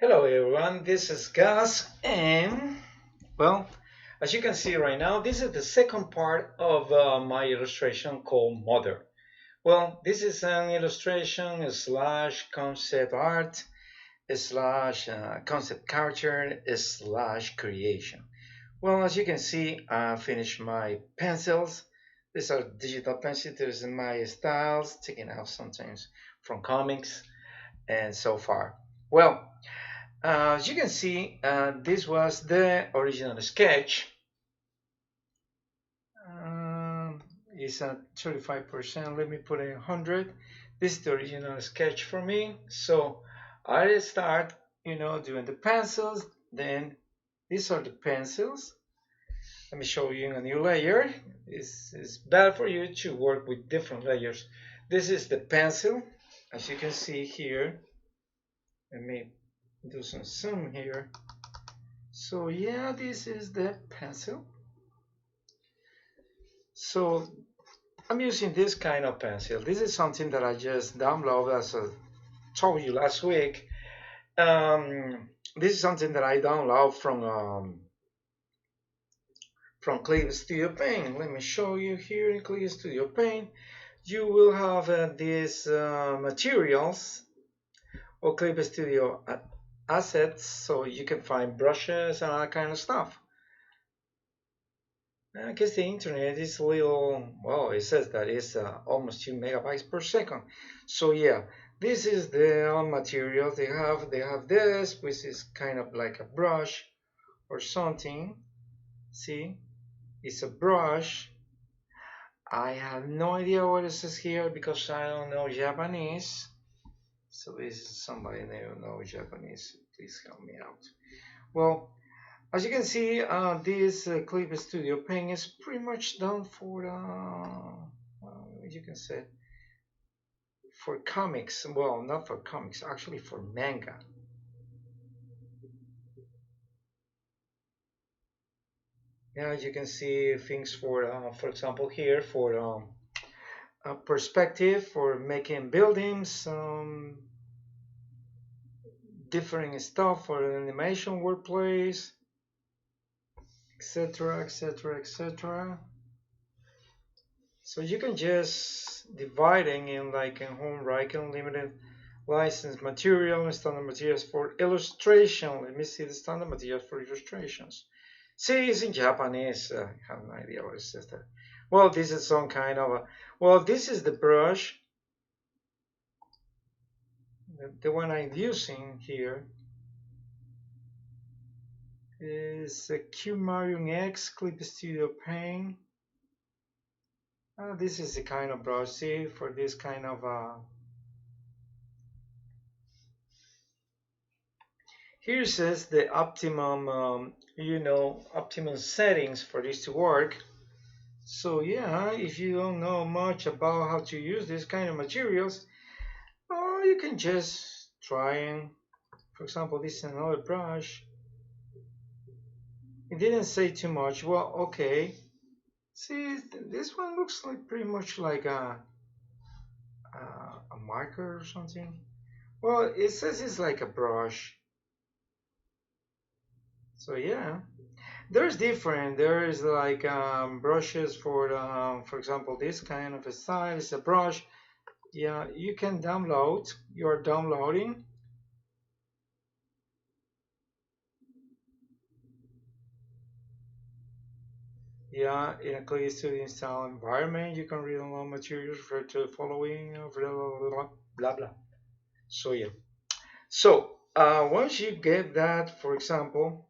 Hello everyone, this is Gus and well, as you can see right now, this is the second part of my illustration called Mother. Well, this is an illustration slash concept art slash concept character slash creation. Well, as you can see, I finished my pencils. These are digital pencils. These are my styles, taken out sometimes from comics and so far. Well, as you can see, this was the original sketch. It's at 35%. Let me put in 100. This is the original sketch for me. So I start, doing the pencils. Then these are the pencils. Let me show you a new layer. It's better for you to work with different layers. This is the pencil, as you can see here. Let me do some zoom here. So yeah, this is the pencil. So I'm using this kind of pencil. This is something that I just downloaded, as I told you last week. This is something that I download from Clip Studio Paint. Let me show you here in Clip Studio Paint. You will have these materials or Clip Studio assets, so you can find brushes and all that kind of stuff. I guess the internet is a little, well, it says that it's almost 2 megabytes per second. So yeah, this is the material they have. They have this, which is kind of like a brush or something. See, it's a brush. I have no idea what it says here because I don't know Japanese. So this is somebody that knows Japanese. Please help me out. Well, as you can see, this Clip Studio Paint is pretty much done for, you can say, for comics. Well, not for comics, actually for manga. Yeah, you can see things for example, here for perspective, for making buildings, different stuff for animation workplace, etc., etc., etc. So you can just dividing in like in home right unlimited license material and standard materials for illustration. Let me see the standard materials for illustrations. See, it's in Japanese. I have no idea what it says there. Well, this is some kind of a, well, this is the brush, the one I'm using here is a Q Marion X Clip Studio Paint. This is the kind of brush, see, for this kind of here says the optimum, optimum settings for this to work. So yeah, if you don't know much about how to use this kind of materials, you can just try and, for example, this is another brush. It didn't say too much. Well, okay. See, this one looks like pretty much like a marker or something. Well, it says it's like a brush. So yeah, there's different. There is like brushes for example, this kind of a style is a brush. Yeah, you can download. You're downloading. Yeah, in a Click Studio install environment, you can read all materials refer to the following, blah blah blah blah blah. So yeah. So once you get that, for example,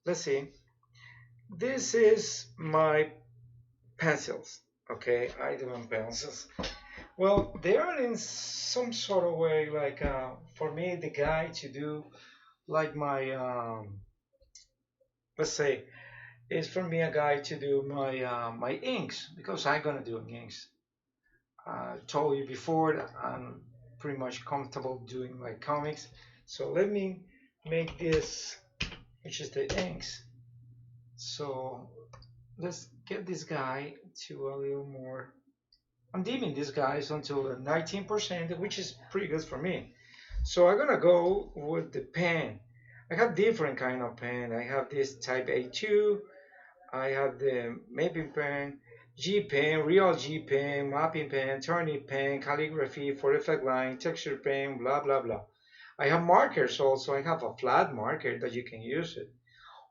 let's see. This is my pencils. Okay, I do my pencils. Well, they are in some sort of way like for me the guy to do like my let's say is for me a guy to do my inks because I'm gonna do inks. I told you before that I'm pretty much comfortable doing my comics. So let me make this, which is the inks. So let's get this guy to a little more. I'm dimming these guys until 19%, which is pretty good for me. So I'm gonna go with the pen. I have different kind of pen. I have this type A2. I have the mapping pen, G pen, real G pen, mapping pen, turning pen, calligraphy for effect line, texture pen, blah blah blah. I have markers also. I have a flat marker that you can use it.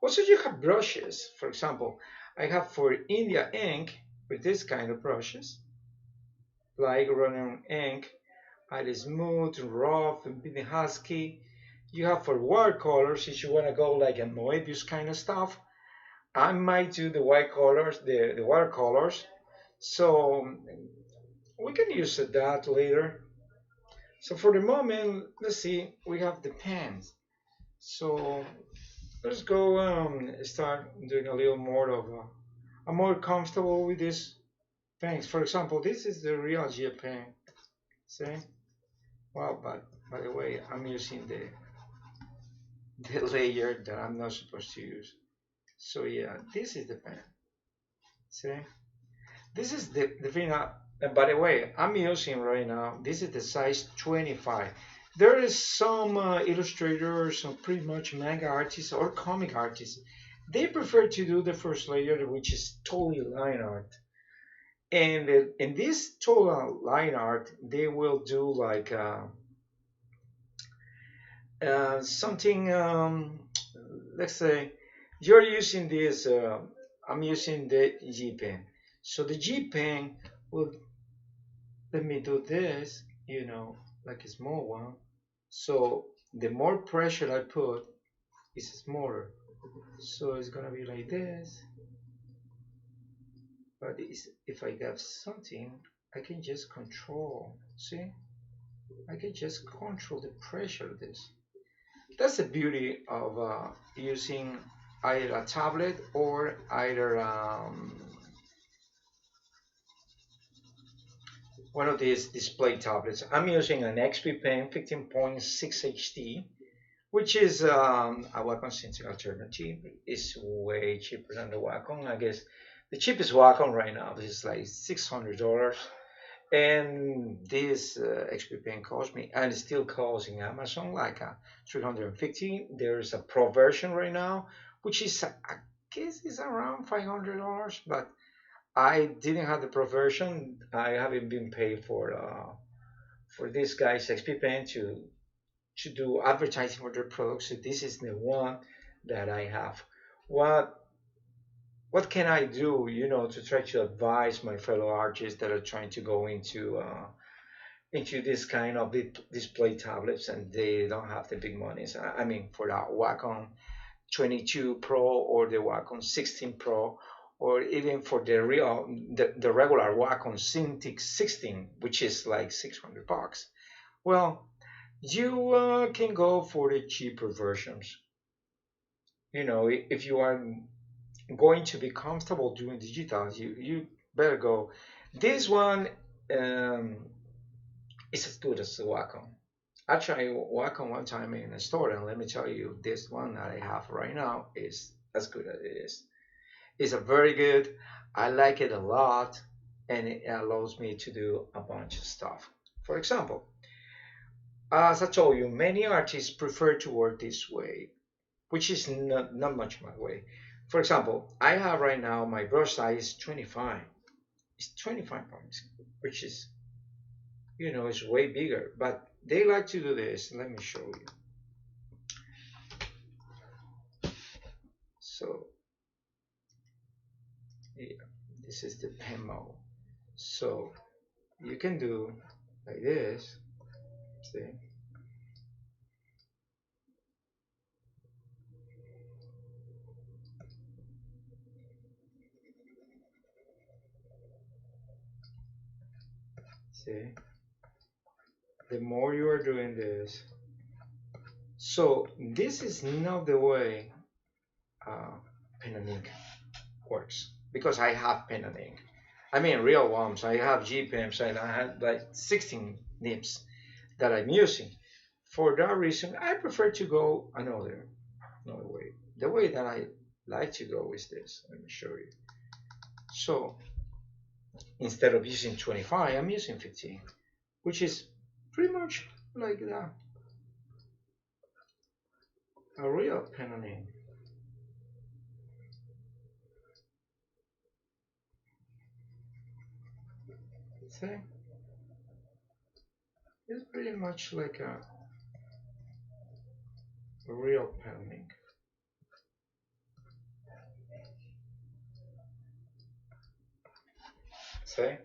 Also, you have brushes. For example, I have for India ink with this kind of brushes, like running ink, either smooth, rough, and bit husky. You have for watercolors if you want to go like a Moebius kind of stuff. I might do the white colors, the watercolors. So we can use that later. So for the moment, let's see, we have the pens. So let's go start doing a little more of I'm more comfortable with these pens. For example, this is the real G pen. See? Well, but by the way, I'm using the layer that I'm not supposed to use. So yeah, this is the pen. See? This is the thing. And by the way, I'm using right now. This is the size 25. There is some illustrators, some pretty much manga artists or comic artists. They prefer to do the first layer, which is totally line art. And in this total line art, they will do like something. Let's say you're using this. I'm using the G pen. So the G pen will let me do this, like a small one. So the more pressure I put, it's smaller. So it's gonna be like this. But if I have something, I can just control. See? I can just control the pressure of this. That's the beauty of using either a tablet or either one of these display tablets. I'm using an XP Pen 15.6 HD, which is a Wacom-centric alternative. It's way cheaper than the Wacom. I guess the cheapest Wacom right now is like $600, and this XP Pen cost me, and it still costing Amazon like 350. There's a Pro version right now, which is I guess is around $500, but I didn't have the Pro version. I haven't been paid for this guy's XP Pen to do advertising for their products. So this is the one that I have. What what can I do, to try to advise my fellow artists that are trying to go into this kind of display tablets and they don't have the big monies? I mean, for that Wacom 22 Pro or the Wacom 16 Pro, or even for the regular Wacom Cintiq 16, which is like $600. Well, you can go for the cheaper versions. If you are going to be comfortable doing digital, you better go. This one um, is as good as the Wacom. I tried Wacom one time in a store, and let me tell you, this one that I have right now is as good as it is. It's a very good. I like it a lot, and it allows me to do a bunch of stuff. For example, as I told you, many artists prefer to work this way, which is not much my way. For example, I have right now my brush size 25. It's 25 points, which is, it's way bigger. But they like to do this. Let me show you. So, yeah, this is the pen mode. So you can do like this. See? See? The more you are doing this. So this is not the way uh, pen and ink works because I have pen and ink. I mean real ones. I have G pens and I have like 16 nibs that I'm using. For that reason, I prefer to go another way. The way that I like to go is this. Let me show you. So instead of using 25, I'm using 15, which is pretty much like that. a real pen and ink. See, it's pretty much like a real pen and ink. See,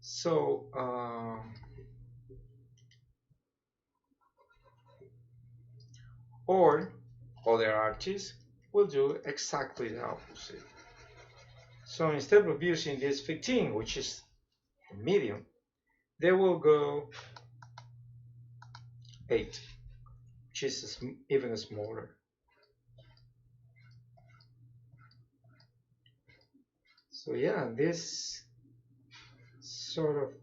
so or other artists will do exactly the opposite. So instead of using this 15, which is medium, they will go 8, which is even smaller. So yeah, this sort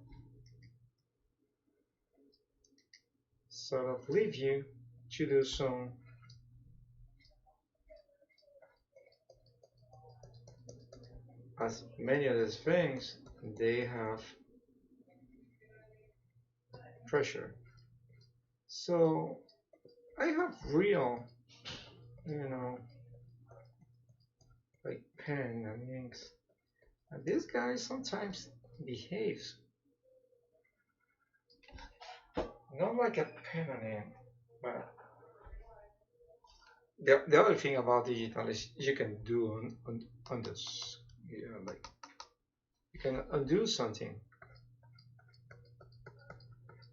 of leave you to do some, as many of these things, they have pressure. So I have real, you know, like pen and inks. And this guy sometimes behaves not like a pen and ink, but the other thing about digital is you can do on this, like you can undo something.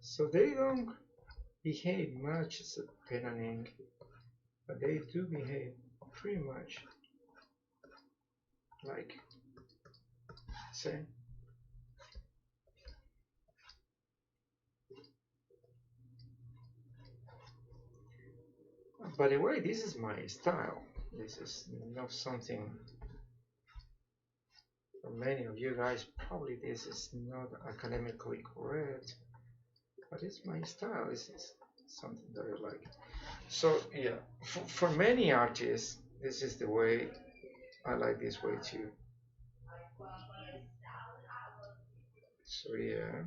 So they don't behave much as a pen and ink, but they do behave pretty much like, say. By the way, this is my style. This is not something for many of you guys. Probably this is not academically correct, but it's my style. This is something that I like. So yeah, for many artists, this is the way. I like this way too. So yeah,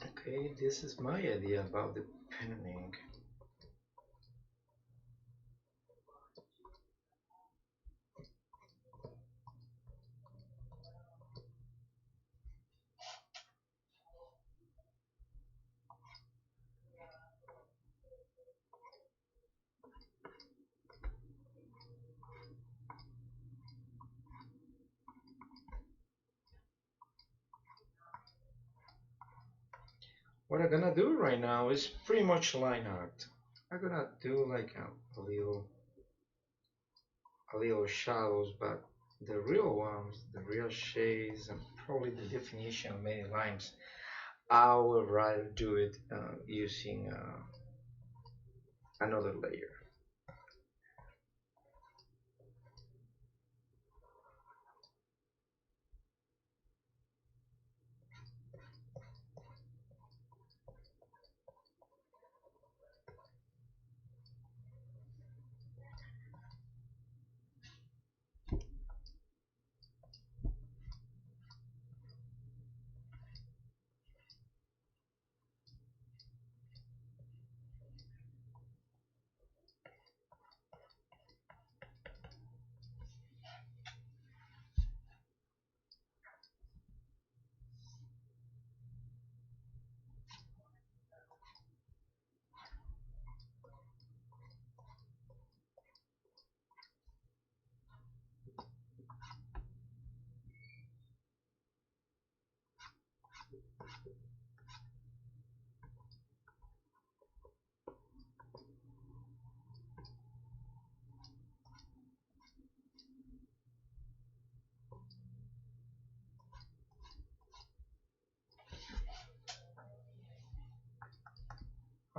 okay, this is my idea about the pen and ink. What I'm gonna do right now is pretty much line art. I'm gonna do like a little shadows, but the real ones, the real shades, and probably the definition of many lines, I would rather do it using another layer.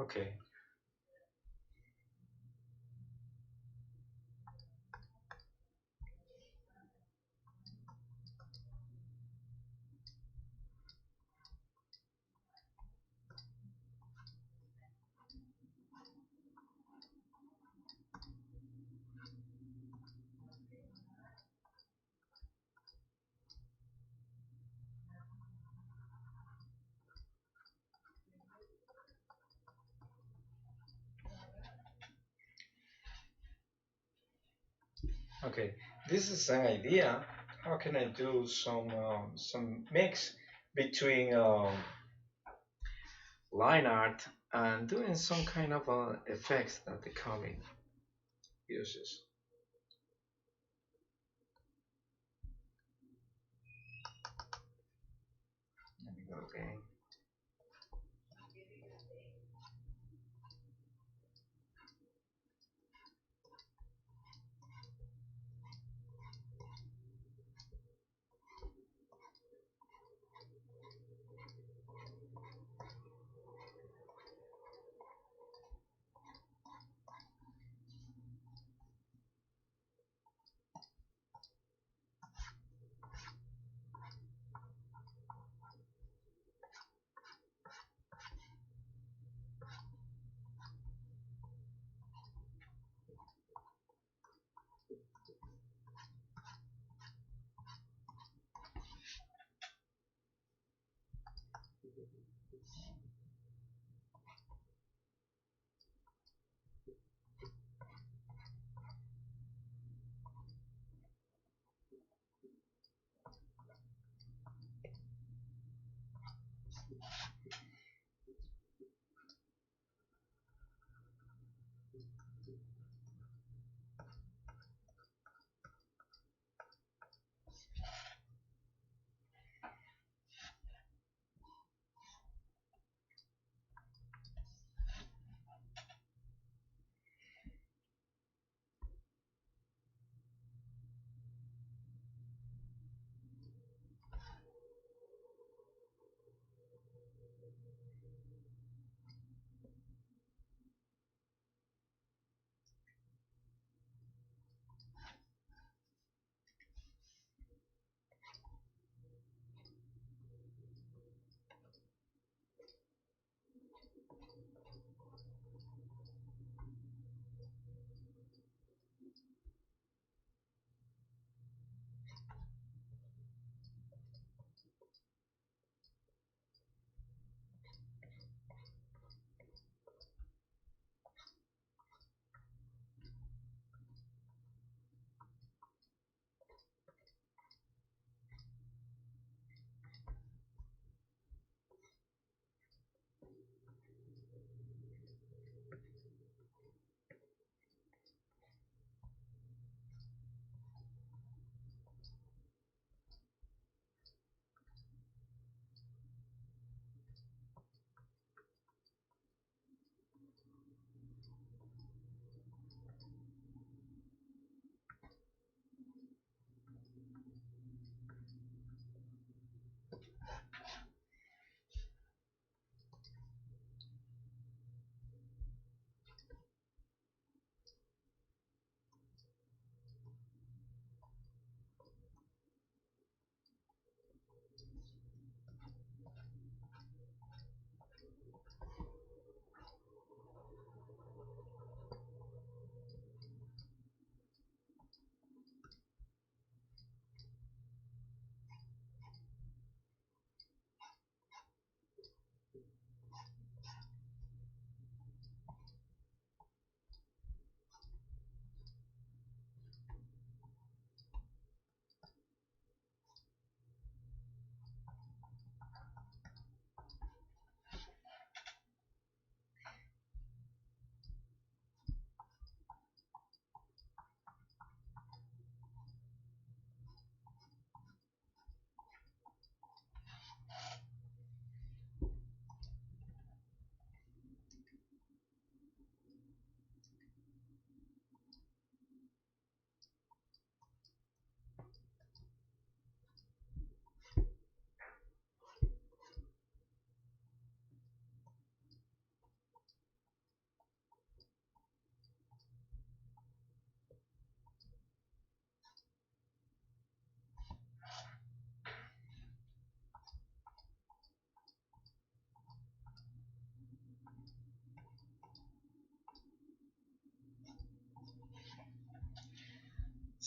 Okay. Okay. This is an idea. How can I do some mix between line art and doing some kind of effects that the comic uses? Let me go again.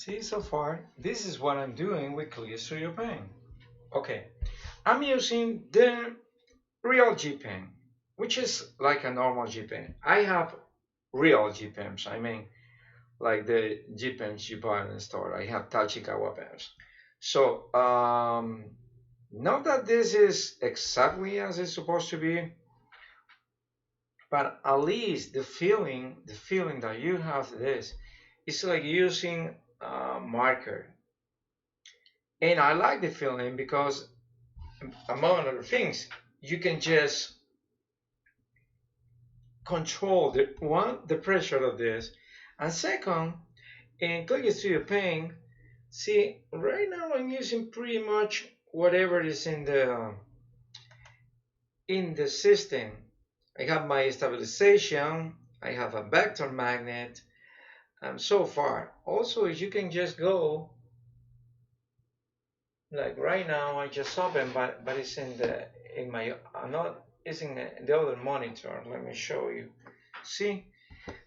See, so far, this is what I'm doing with Clear Studio Paint. Okay, I'm using the real G Pen, which is like a normal G Pen. I have real G Pens. I mean, like the G Pens you buy in the store. I have Tachikawa pens. So, not that this is exactly as it's supposed to be, but at least the feeling that you have this, it's like using a marker. And I like the feeling because, among other things, you can just control the pressure of this, and second, in Click Studio Paint, see, right now I'm using pretty much whatever is in the system. I have my stabilization, I have a vector magnet, and so far. Also, you can just go, like right now I just open, but it's in my not it's in the other monitor. Let me show you. See,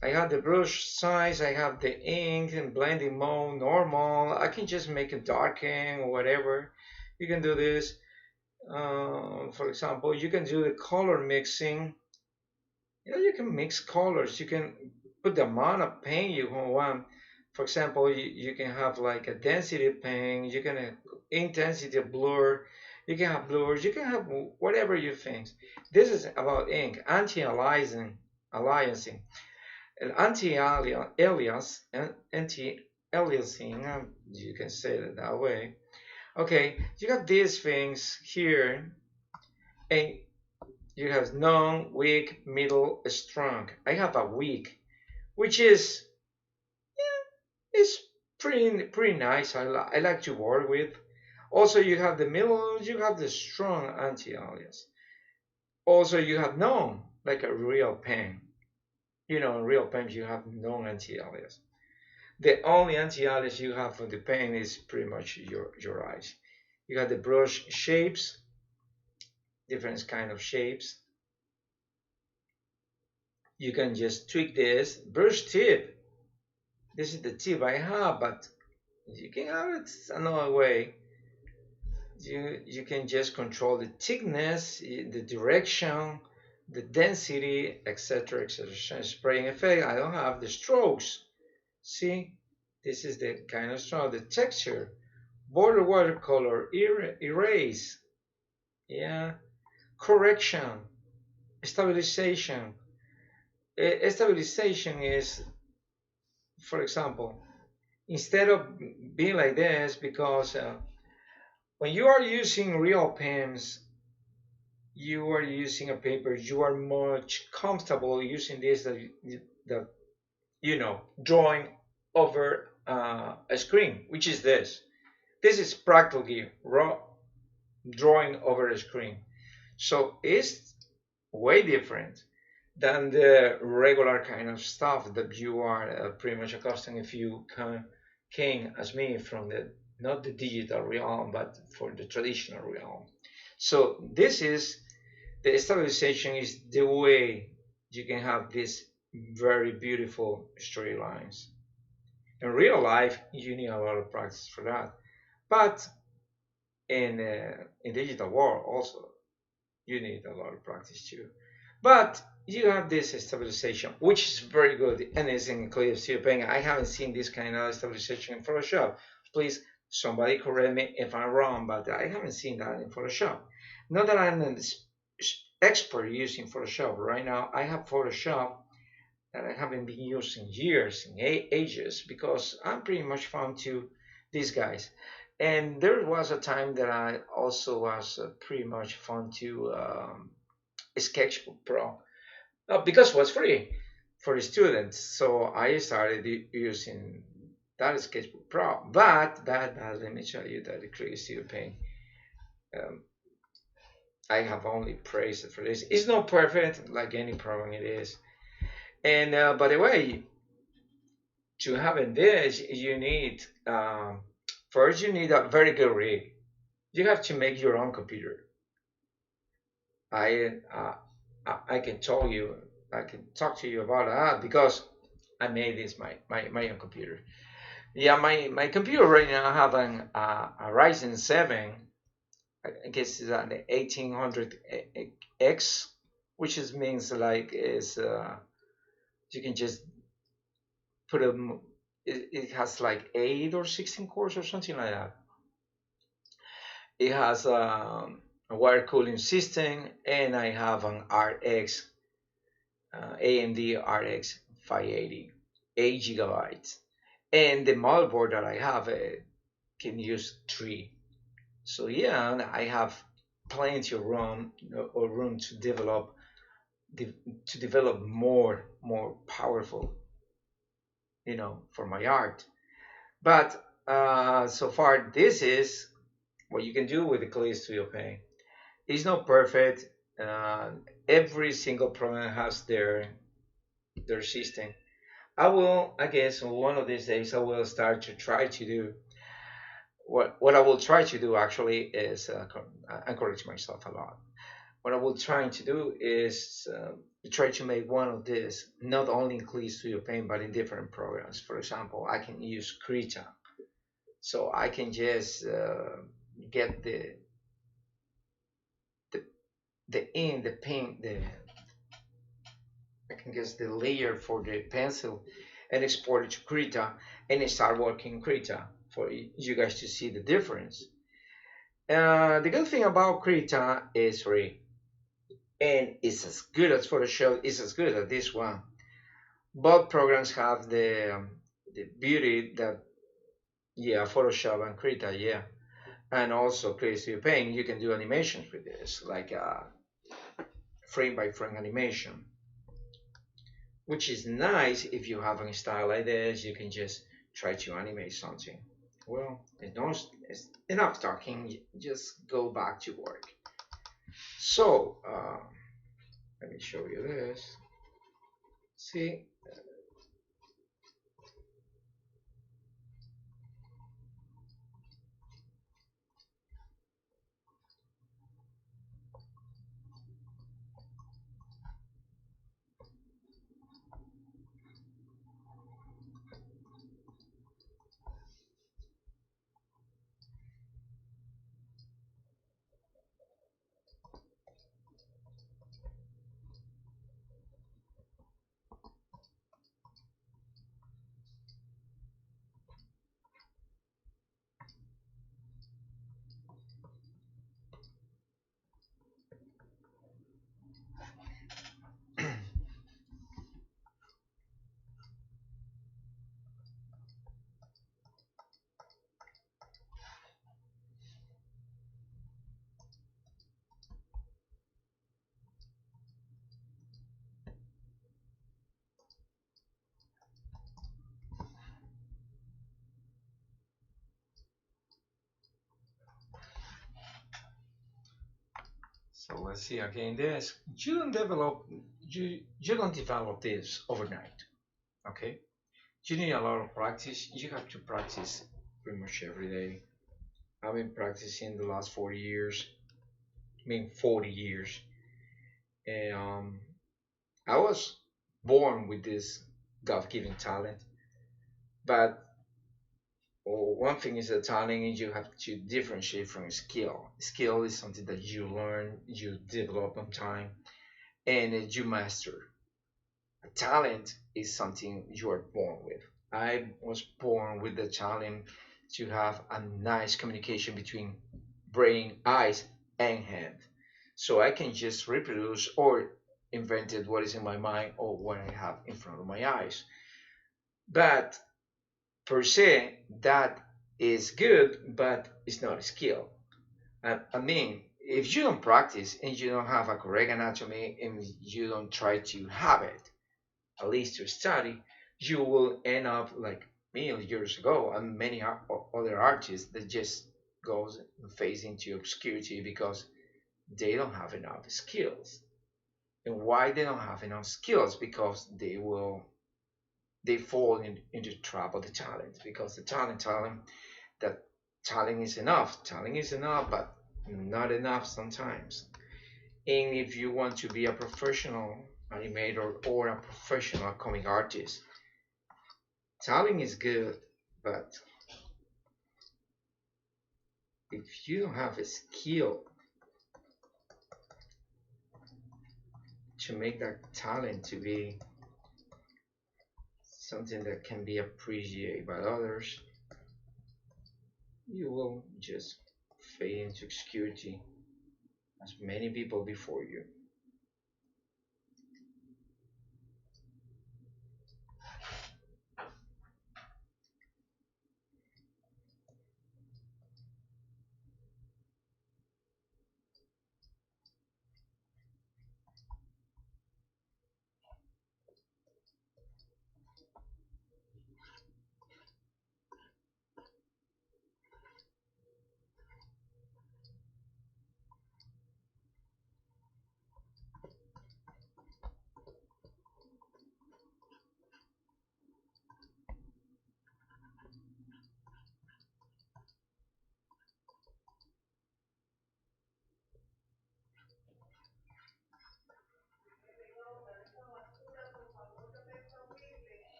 I have the brush size, I have the ink and blending mode, normal. I can just make it darken or whatever. You can do this. For example, you can do the color mixing. Yeah, you can mix colors. You can put the amount of paint you want. For example, you can have like a density paint. You can have intensity blur. You can have blurs. You can have whatever you think. This is about ink, anti-aliasing, aliasing, and anti-alias, anti-aliasing. You can say it that way. Okay, you have these things here, and you have non, weak, middle, strong. I have a weak, which is pretty nice. I like to work with. Also, you have the middle. You have the strong anti-alias. Also, you have non, like a real pen. In real pens you have non anti-alias. The only anti-alias you have for the pen is pretty much your eyes. You have the brush shapes, different kind of shapes. You can just tweak this brush tip. This is the tip I have, but you can have it another way. You can just control the thickness, the direction, the density, etc., etc. Spraying effect. I don't have the strokes. See, this is the kind of stroke. The texture, border watercolor, erase, yeah, correction, stabilization. Stabilization is, for example, instead of being like this, because when you are using real pens, you are using a paper, you are much comfortable using this that drawing over a screen, which is this. This is practically raw drawing over a screen. So it's way different than the regular kind of stuff that you are pretty much accustomed if you came as me from the not the digital realm but for the traditional realm. So this is the stabilization is the way you can have these very beautiful storylines. In real life, you need a lot of practice for that, but in digital world also you need a lot of practice too. But you have this stabilization, which is very good and is in Clip Studio Paint. I haven't seen this kind of stabilization in Photoshop. Please, somebody correct me if I'm wrong, but I haven't seen that in Photoshop. Not that I'm an expert using Photoshop. Right now, I have Photoshop that I haven't been using years, in ages, because I'm pretty much fond to these guys. And there was a time that I also was pretty much fond to Sketchbook Pro, because it was free for the students. So I started using that Sketchbook Pro. But let me tell you that the Creative Studio Paint, um, I have only praised it for this. It's not perfect, like any program it is. And by the way, to having this, you need first you need a very good rig. You have to make your own computer. I uh, I can tell you, I can talk to you about that because I made this my own computer. Yeah, my computer right now have a Ryzen 7. I guess it's an 1800X, which is means like is you can just put a it has like 8 or 16 cores or something like that. It has a water cooling system, and I have an RX AMD RX 580, 8 gigabytes, and the motherboard that I have can use three. So yeah, and I have plenty of room or room to develop more powerful, for my art. But so far, this is what you can do with the Clay Studio Paint. It's not perfect. Uh, every single program has their system. I guess, one of these days, I will start to try to do what I will try to do actually is encourage myself a lot. What I will try to do is try to make one of these not only in Clay Studio Paint but in different programs. For example, I can use Krita, so I can just get the the paint, I can guess the layer for the pencil, and export it to Krita, and start working Krita for you guys to see the difference. The good thing about Krita is free, and it's as good as Photoshop. It's as good as this one. Both programs have the beauty that, yeah, Photoshop and Krita, yeah, and also Creative Paint. You can do animations with this, like frame by frame animation, which is nice if you have a style like this. You can just try to animate something. Well, it's enough talking. Just go back to work. So let me show you this. See, so let's see again. This you don't develop this overnight. Okay, you need a lot of practice. You have to practice pretty much every day. I've been practicing the last 40 years. I mean, 40 years. And I was born with this God-given talent. But one thing is a talent, and you have to differentiate from skill. Skill is something that you learn, you develop on time, and you master. A talent is something you are born with. I was born with the talent to have a nice communication between brain, eyes, and hand. So I can just reproduce or invented what is in my mind or what I have in front of my eyes. But per se, that is good, but it's not a skill. I mean, if you don't practice and you don't have a correct anatomy and you don't try to have it, at least to study, you will end up like me years ago and many other artists that just goes and fades into obscurity because they don't have enough skills. And why they don't have enough skills? Because they fall into the trap of the talent, because the talent tell them that talent is enough, but not enough sometimes. And if you want to be a professional animator or a professional comic artist, talent is good, But if you don't have a skill to make that talent to be something that can be appreciated by others, you will just fade into obscurity as many people before you.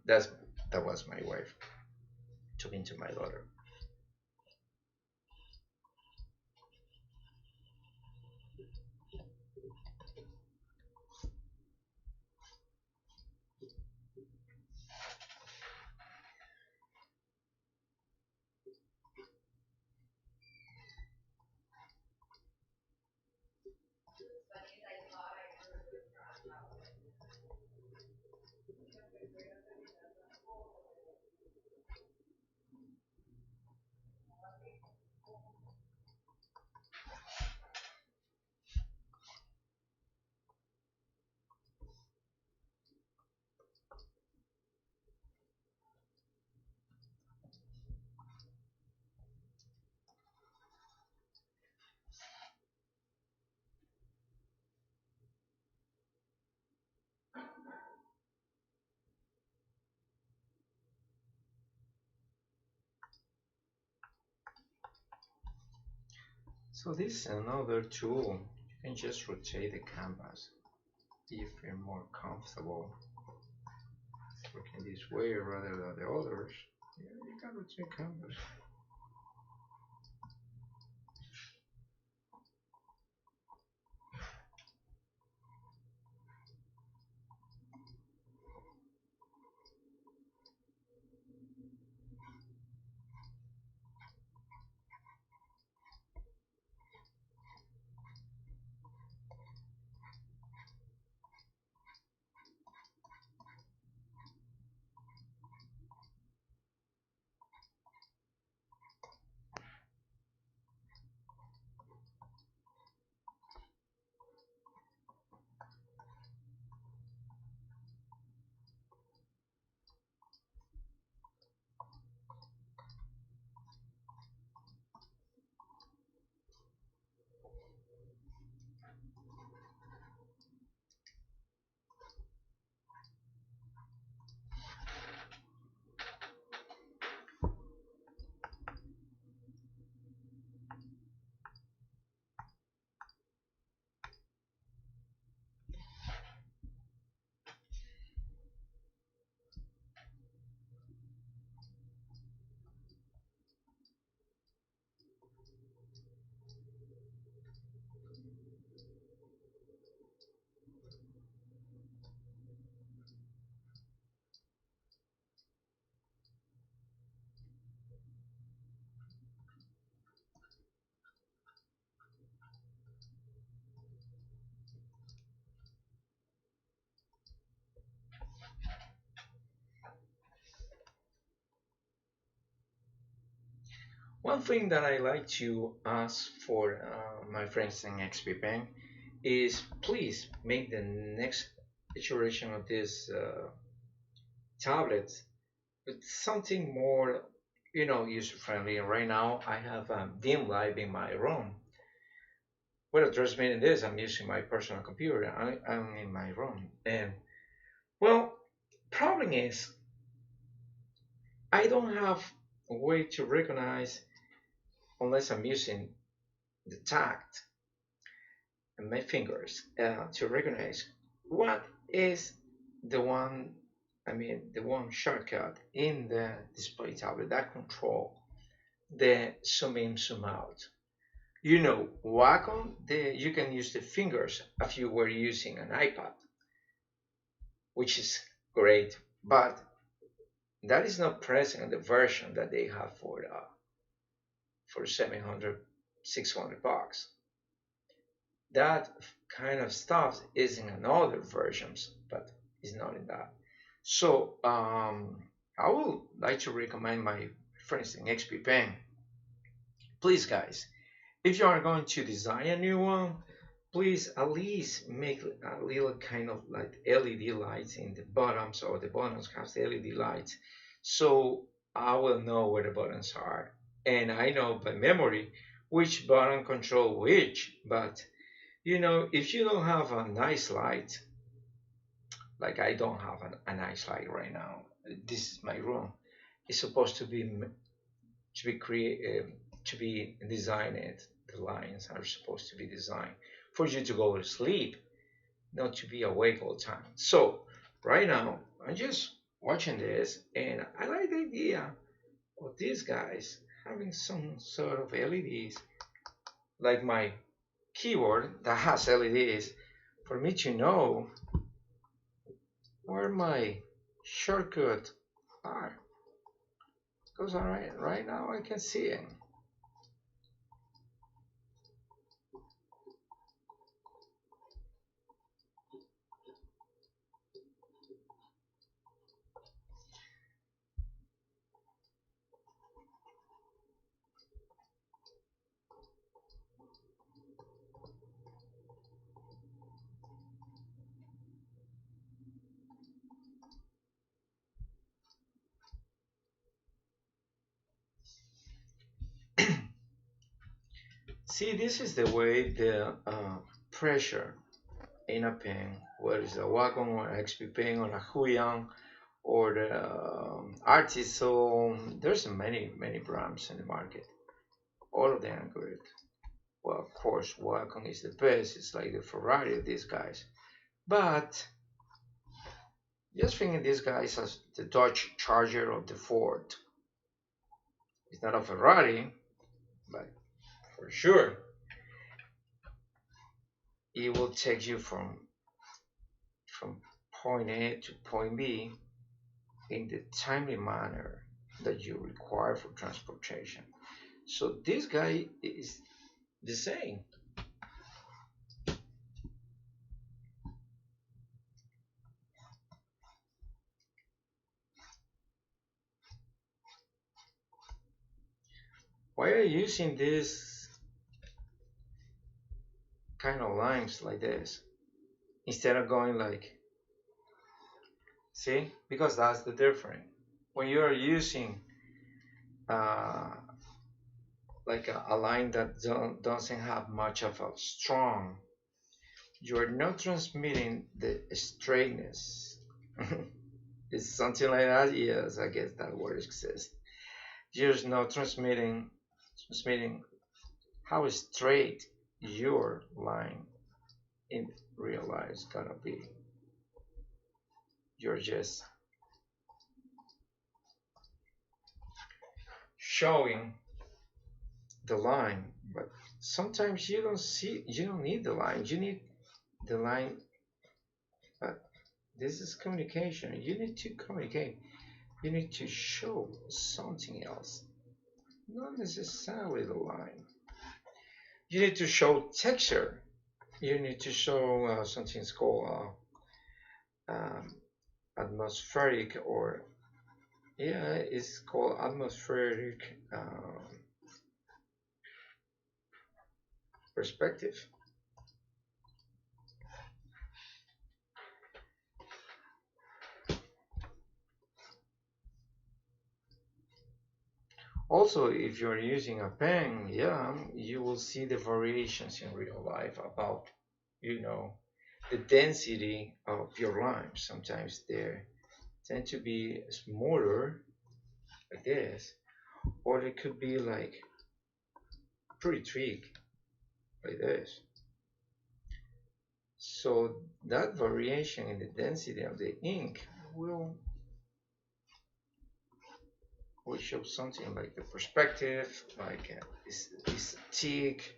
That's that was my wife talking to my daughter. So this is another tool. You can just rotate the canvas if you're more comfortable working this way rather than the others. Yeah, you can rotate canvas. One thing that I like to ask for my friends in XP Bank is please make the next iteration of this tablet with something more, user friendly. And right now I have dim light in my room. What address meaning this? I'm using my personal computer. I'm in my room, and well, problem is I don't have a way to recognize unless I'm using the tact and my fingers to recognize what is the one I mean the one shortcut in the display tablet that control the zoom in, zoom out. You know, Wacom, you can use the fingers if you were using an iPad, which is great, but that is not present in the version that they have for 700, 600 bucks. That kind of stuff is in another versions, but it's not in that. So I would like to recommend my friends in XP Pen. Please, guys, if you are going to design a new one, please at least make a little kind of like LED lights in the bottoms, or the bottoms have the LED lights, so I will know where the buttons are, and I know by memory which button control which. But if you don't have a nice light, like I don't have a nice light right now. This is my room. It's supposed to be to be designed. The lines are supposed to be designed for you to go to sleep, not to be awake all the time. So right now I'm just watching this, and I like the idea of these guys having some sort of LEDs, like my keyboard that has LEDs, for me to know where my shortcut are. Because right now I can see it. See, this is the way the pressure in a pen, whether it's a Wacom or XP pen or a Huion or the Artisan, there's many brands in the market. All of them are good. Well, of course, Wacom is the best. It's like the Ferrari of these guys. But just think of these guys as the Dodge Charger of the Ford. It's not a Ferrari, but for sure it will take you from point A to point B in the timely manner that you require for transportation. So this guy is the same. Why are you using this kind of lines like this instead of going like, see? Because that's the difference. When you are using uh, like a line that doesn't have much of a strong, you are not transmitting the straightness. It's something like that. Yes, I guess that word exists. You're not transmitting how straight your line in real life is gonna be. You're just showing the line, but sometimes you don't need the line. You need the line, but this is communication. You need to communicate. You need to show something else, not necessarily the line. You need to show texture. You need to show something's called um, atmospheric, or yeah, it's called atmospheric perspective. Also, if you're using a pen, yeah, you will see the variations in real life about, you know, the density of your lines. Sometimes they tend to be smaller, like this, or they could be like pretty thick, like this. So that variation in the density of the ink will we show something like the perspective, like this thick,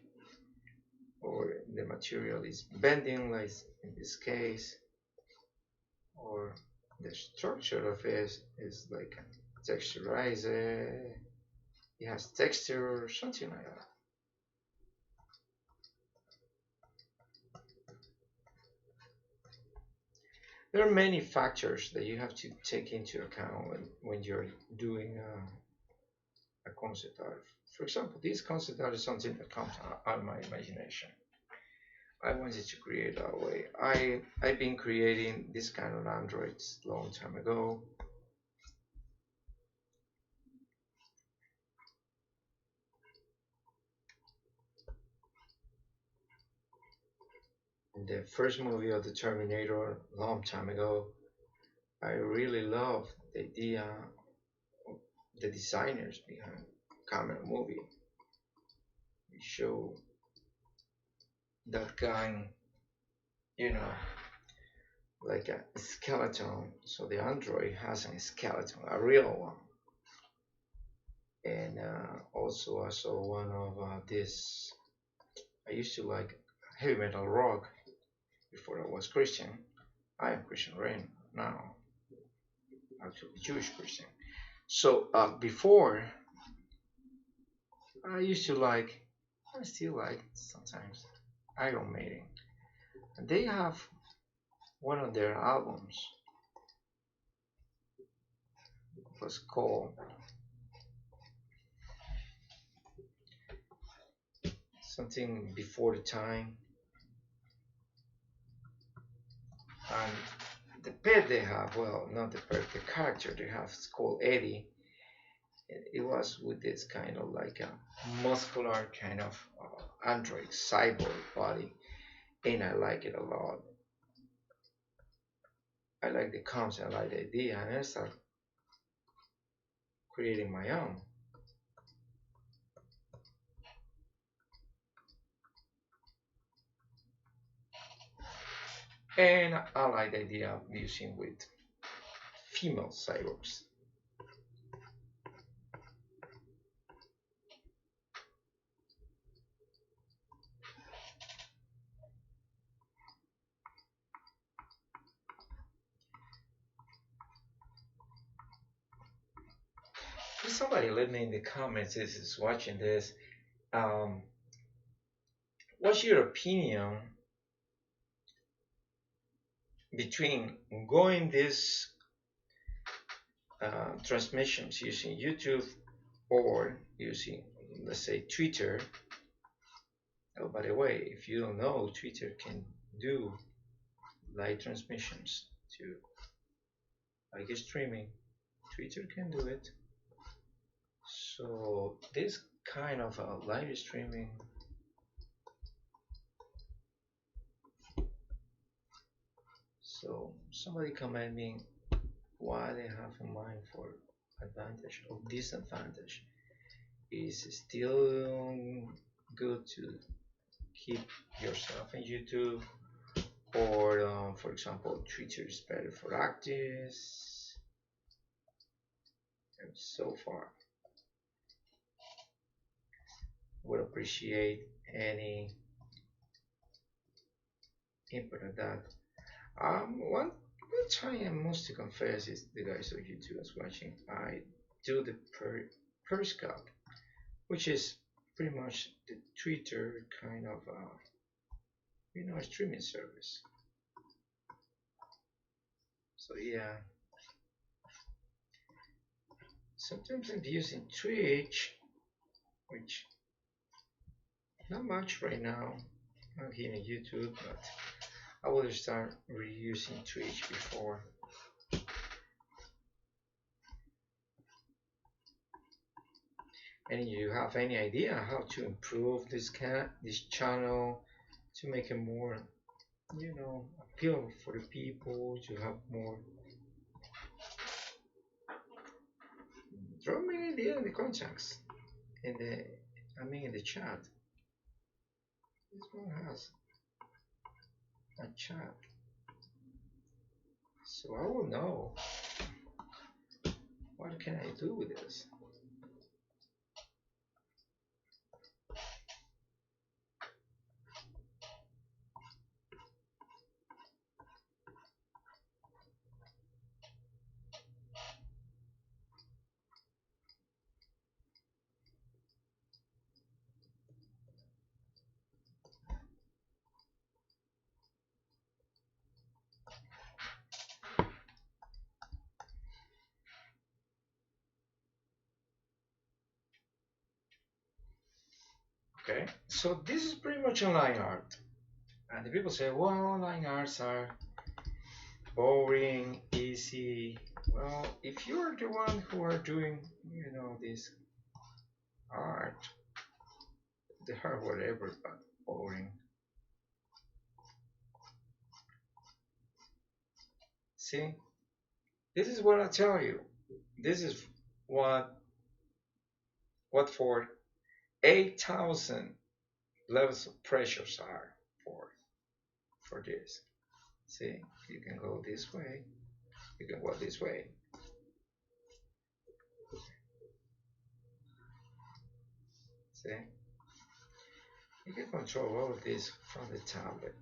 or the material is bending, like in this case, or the structure of it is like texturized, it has texture, something like that. There are many factors that you have to take into account when you're doing a concept art. For example, this concept art is something that comes out of my imagination. I wanted to create that way. I've been creating this kind of androids long time ago. In the first movie of the Terminator, long time ago, I really loved the idea of the designers behind camera movie. They show that kind, you know, like a skeleton. So the android has a skeleton, a real one. And also I saw one of this. I used to like heavy metal rock before I was Christian. I am Christian right now, actually Jewish Christian. So before I used to like, I still like sometimes Iron Maiden, and they have one of their albums was called something before the time, and the pet they have, well, not the pet, the character they have is called Eddie. It was with this kind of like a muscular kind of android cyborg body, and I like it a lot. I like the concept, I like the idea, and I start creating my own. And I like the idea of using with female cyborgs. If somebody let me in the comments is watching this, um, what's your opinion between going this transmissions using YouTube or using, let's say, Twitter? Oh, by the way, if you don't know, Twitter can do live transmissions to like streaming. Twitter can do it. So this kind of live streaming, so somebody comment me what they have in mind for advantage or disadvantage. Is still good to keep yourself in YouTube, or for example, Twitter is better for activists. And so far, would appreciate any input on that. One time I must to confess is the guys of YouTube is watching. I do the Periscope, which is pretty much the Twitter kind of streaming service. So yeah, sometimes I'm using Twitch, which not much right now. I'm here on YouTube, but I will start reusing Twitch before. And you have any idea how to improve this channel to make it more, appeal for the people to have more? Drop me an idea in the contacts, in the, in the chat. This one has a chat, so I will know what can I do with this. Okay, so this is pretty much a line art. And the people say, well, line arts are boring, easy. Well, if you're the one who are doing, this art, they are whatever, but boring. See, this is what I tell you. This is what for 8,000 levels of pressures are for this. See, you can go this way, you can go this way. See, you can control all of this from the tablet.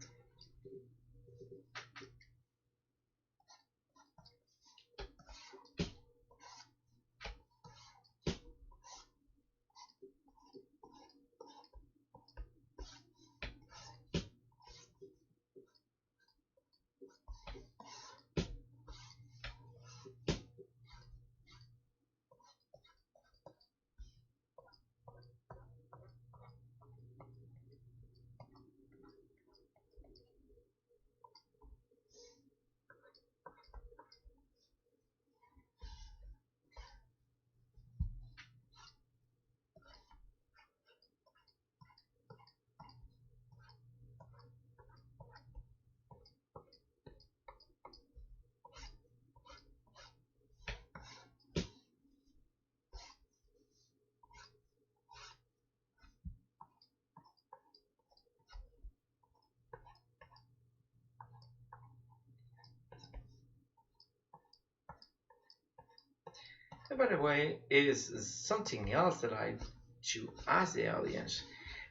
And by the way, is something else that I to ask the audience,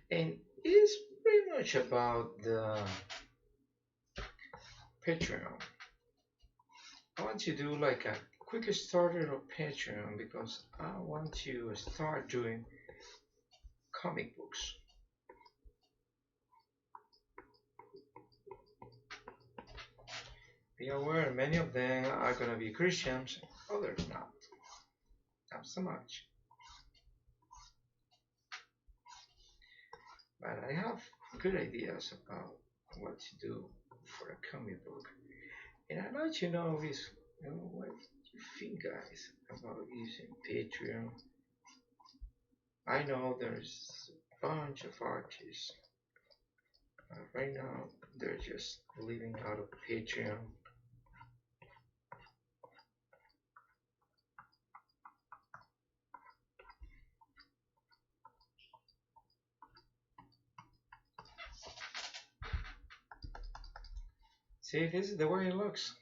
and it's pretty much about the Patreon. I want to do like a quick starter of Patreon because I want to start doing comic books. Be aware, many of them are gonna be Christians, others not so much. But I have good ideas about what to do for a comic book. And I'd like to know is what you think, guys, about using Patreon. I know there's a bunch of artists right now they're just living out of Patreon. See, this is the way it looks.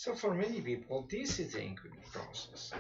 So for many people, this is the inking process.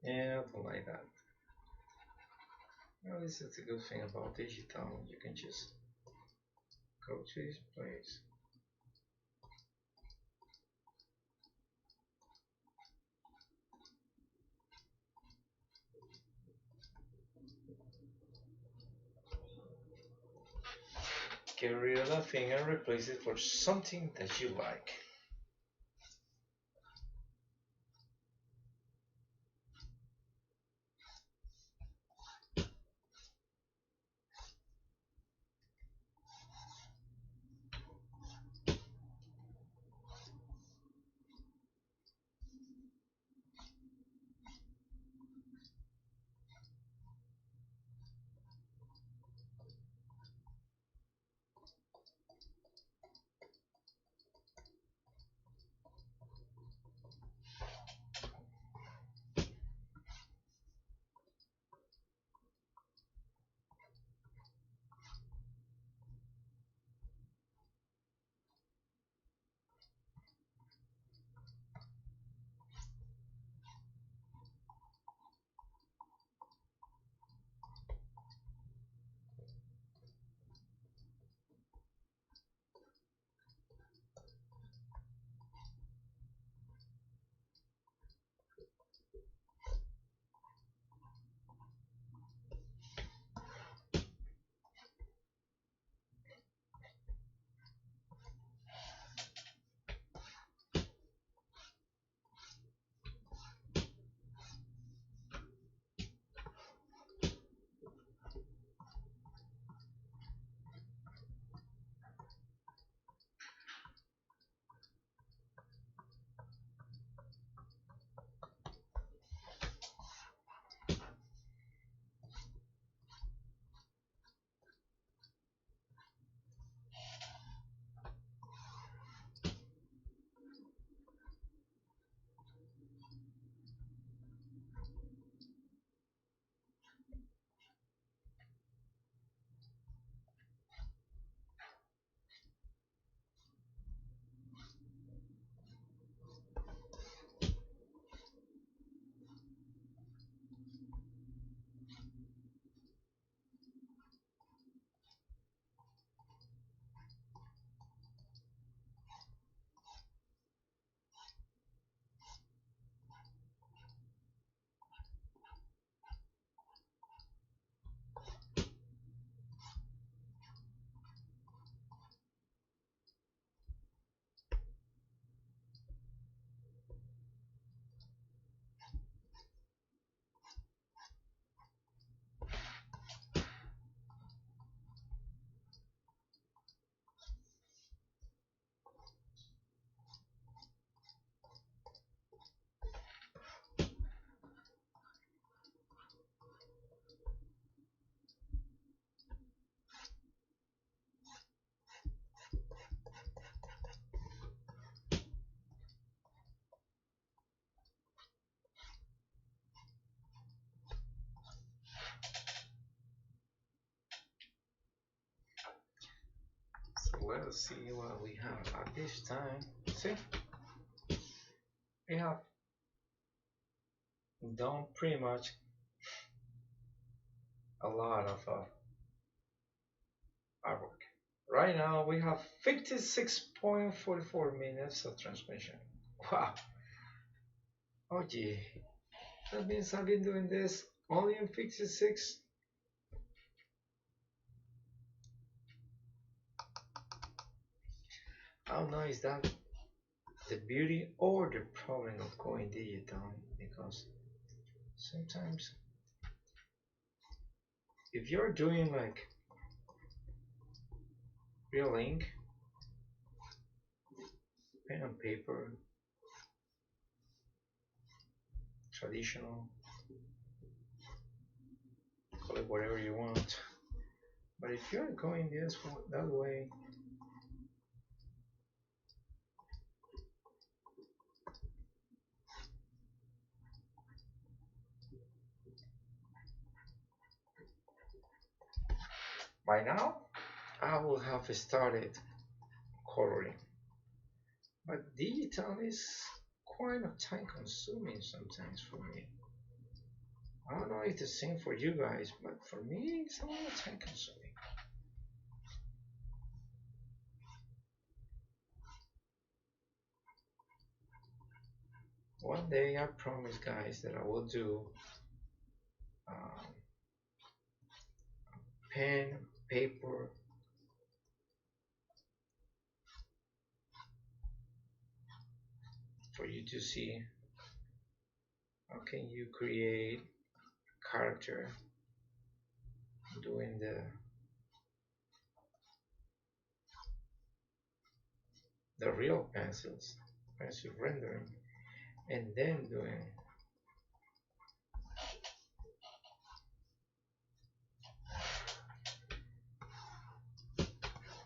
Yeah, like that. Well, this is the good thing about digital. You can just go to this place. Get rid of that thing and replace it for something that you like. So let's see what we have at this time. See, we have done pretty much a lot of artwork. Right now we have 56.44 minutes of transmission. Wow. Oh gee. That means I've been doing this only in 56. I don't know, is that the beauty or the problem of going digital? Because sometimes if you're doing like real ink, pen and paper, traditional, call it whatever you want. But if you're going that way, by now I will have started coloring. But digital is quite time consuming sometimes for me. I don't know if it's the same for you guys, but for me, it's a little time consuming. One day, I promise, guys, that I will do um, pen, paper, for you to see how can you create character doing the real pencils, pencil rendering, and then doing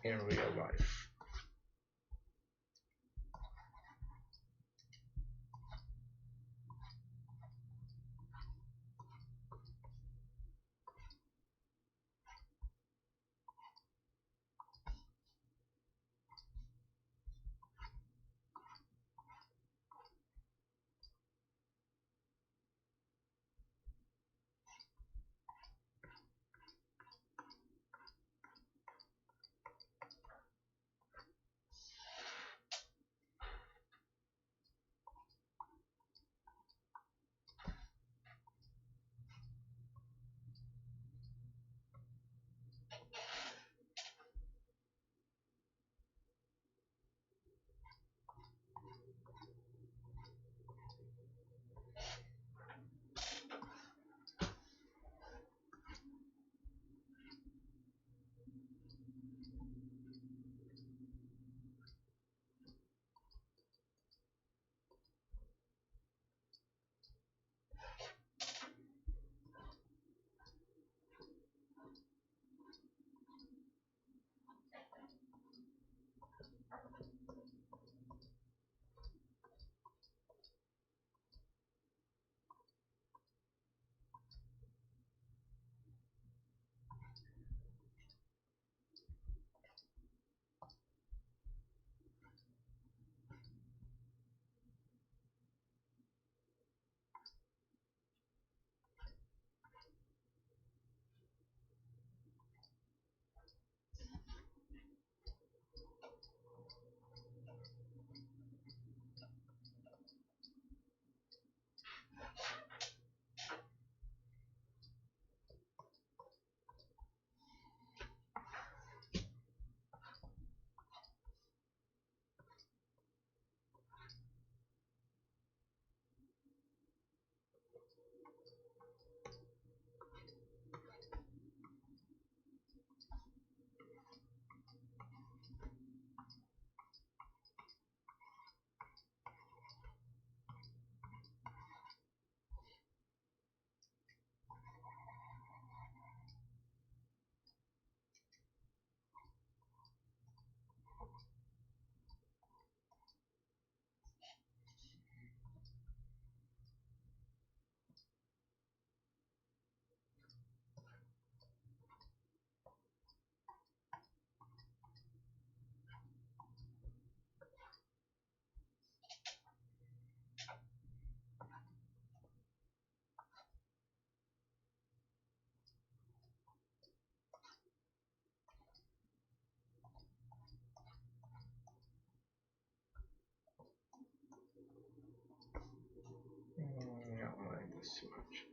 in real life. Not like this much.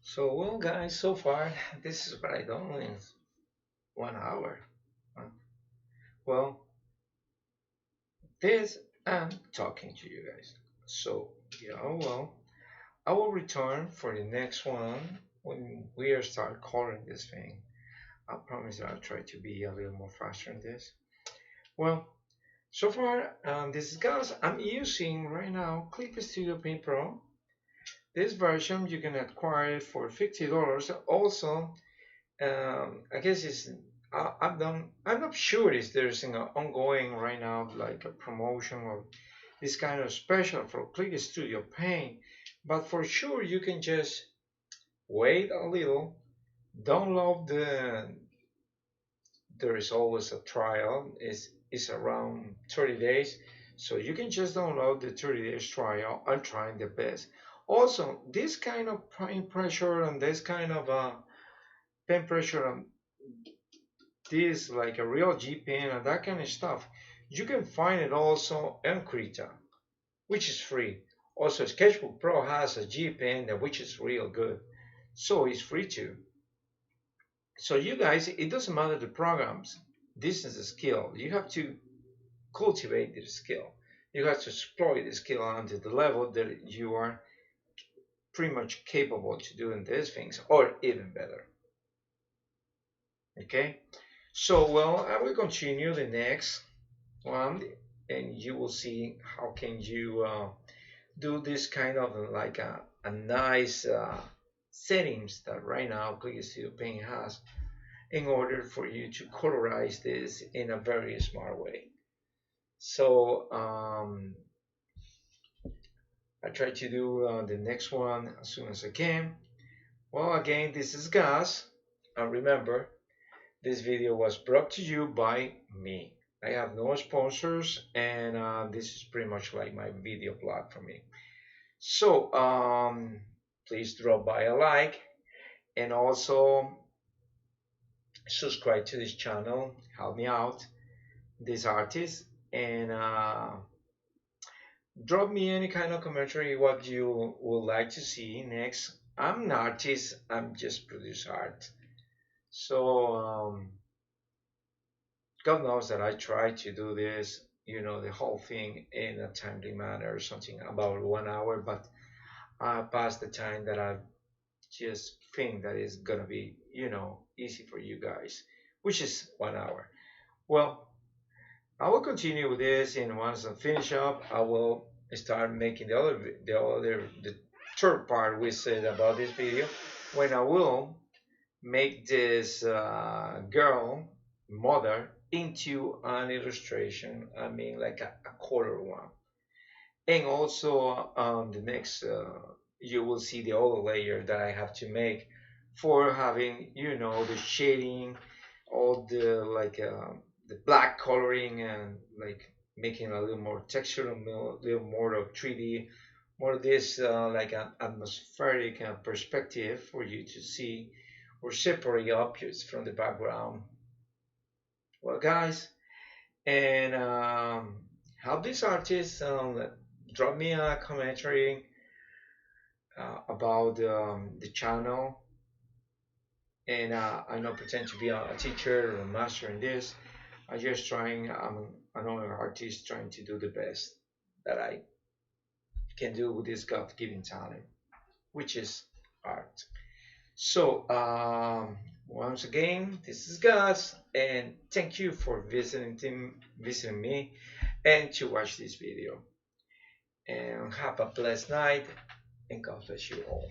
So, well, guys, so far, this is what I done in 1 hour. Uh, Well, this I'm talking to you guys. So, yeah, well, I will return for the next one when we start coloring this thing. I promise that I'll try to be a little more faster in this. Well, so far, this is guys, I'm using right now Clip Studio Paint Pro. This version you can acquire it for $50. Also, I guess it's I've done. I'm not sure if there's an ongoing right now like a promotion or this kind of special for Click Studio Paint, but for sure you can just wait a little, download the. There is always a trial. It's around 30 days, so you can just download the 30 days trial. I'm trying the best. Also, this kind of paint pressure and this kind of pen pressure and this like a real G pen and that kind of stuff, you can find it also on Krita, which is free. Also, Sketchbook Pro has a G pen that which is real good, so it's free too. So you guys, it doesn't matter the programs. This is a skill. You have to cultivate the skill. You have to exploit the skill until the level that you are pretty much capable to doing these things, or even better. Okay. So well, I will continue the next one, and you will see how can you do this kind of like a nice settings that right now Click Studio Paint has in order for you to colorize this in a very smart way. So I try to do the next one as soon as I can. Well, again, this is Gas. And remember, this video was brought to you by me. I have no sponsors, and this is pretty much like my video blog for me. So, please drop by a like and also subscribe to this channel. Help me out, this artist, and drop me any kind of commentary what you would like to see next. I'm an artist. I'm just produce art. So God knows that I try to do this, the whole thing in a timely manner, something about 1 hour, but I pass the time that I just think that is gonna be, easy for you guys, which is 1 hour. Well, I will continue with this, and once I finish up, I will start making the third part we said about this video, when I will make this girl mother into an illustration. I mean, like a color one. And also on the next, you will see the other layer that I have to make for having, the shading, all the like the black coloring, and like making a little more texture, a little more of 3D, more of this like an atmospheric perspective for you to see or separate objects from the background. Well, guys, and help this artist. Drop me a commentary about the channel. And I don't pretend to be a teacher or a master in this. I'm just trying. I'm another artist trying to do the best that I can do with this God-given talent, which is art. So once again, this is Gus, and thank you for visiting me, and to watch this video. And have a blessed night, and God bless you all.